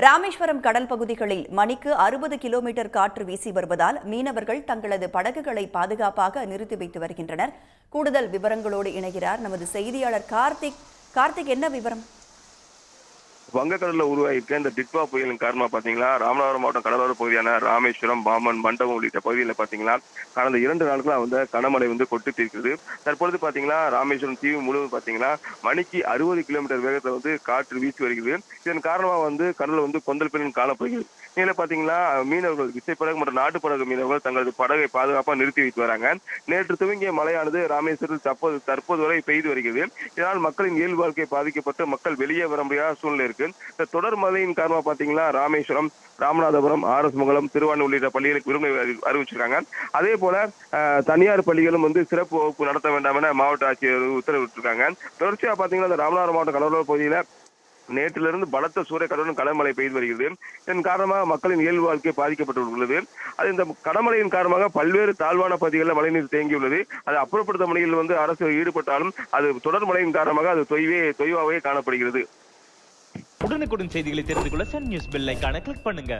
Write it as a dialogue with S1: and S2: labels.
S1: ராமேஸ்வரம் கடல் பகுதிகளில் மணிக்கு 60 கிலோமீட்டர் காற்று வீசி வருவதால் மீனவர்கள் தங்களது படகுகளை பாதுகாப்பாக நிறுத்தி வைத்து வருகின்றனர். கூடுதல் விவரங்களோடு இணைகிறார் நமது செய்தியாளர் கார்த்திக், என்ன விவரம்?
S2: வங்கக்கடலில் உருவாகியிருக்க இந்த டிட்வா புயலின் காரணமா பாத்தீங்களா, ராமநாதபுரம் மாவட்டம் கடலோர பகுதியான ராமேஸ்வரம், பாம்பன், மண்டபம் உள்ளிட்ட பகுதிகளில் பாத்தீங்கன்னா கடந்த 2 நாட்களா கனமழை கொட்டி தீர்க்கிறது. தற்பொழுது பாத்தீங்கன்னா ராமேஸ்வரம் தீவு முழுவதும் பாத்தீங்கன்னா மணிக்கு 60 கிலோமீட்டர் வேகத்துல காற்று வீசி வருகிறது. இதன் காரணமா கடல் கொந்தல் பெண்ணின் காணப்படுகிறது. இதுல பாத்தீங்கன்னா மீனவர்கள் விசைப்படகு மற்றும் நாட்டுப்படகு மீனவர்கள் தங்களது படகை பாதுகாப்பாக நிறுத்தி வைத்து வராங்க. நேற்று துவங்கிய மழையானது ராமேஸ்வரத்தில் தற்போது வரை பெய்து வருகிறது. இதனால் மக்களின் இயல்பு வாழ்க்கை பாதிக்கப்பட்டு மக்கள் வெளியே வர முடியாத சூழ்நிலை இருக்கு. இந்த தொடர் மழையின் காரணமா பாத்தீங்கன்னா ராமேஸ்வரம், ராமநாதபுரம், ஆர்.எஸ். மங்கலம், திருவாரூர் உள்ளிட்ட பள்ளிகளுக்கு விடுமுறை அறிவிச்சிருக்காங்க. அதே போல தனியார் பள்ளிகளும் சிறப்பு வகுப்பு நடத்த வேண்டாம் என மாவட்ட ஆட்சியர் உத்தரவிட்டிருக்காங்க. தொடர்ச்சியா பாத்தீங்கன்னா இந்த ராமநாதபுரம் மாவட்ட கடலோர பகுதியில நேற்றிலிருந்து பலத்த சூறைக்காற்றுடன் கனமழை பெய்து வருகிறது. இதன் காரணமாக மக்களின் இயல்பு வாழ்க்கை பாதிக்கப்பட்டுள்ளது. அது இந்த கனமழையின் காரணமாக பல்வேறு தாழ்வான பகுதிகளில் மழைநீர் தேங்கியுள்ளது. அதை அப்புறப்படுத்த பணியில் அரசு ஈடுபட்டாலும் அது தொடர் மழையின் காரணமாக அது தொய்வாகவே காணப்படுகிறது.
S3: உடனுக்குடன் செய்திகளை தெரிந்து கொள்ள சன் நியூஸ் பெல் ஐகானை கிளிக் பண்ணுங்க.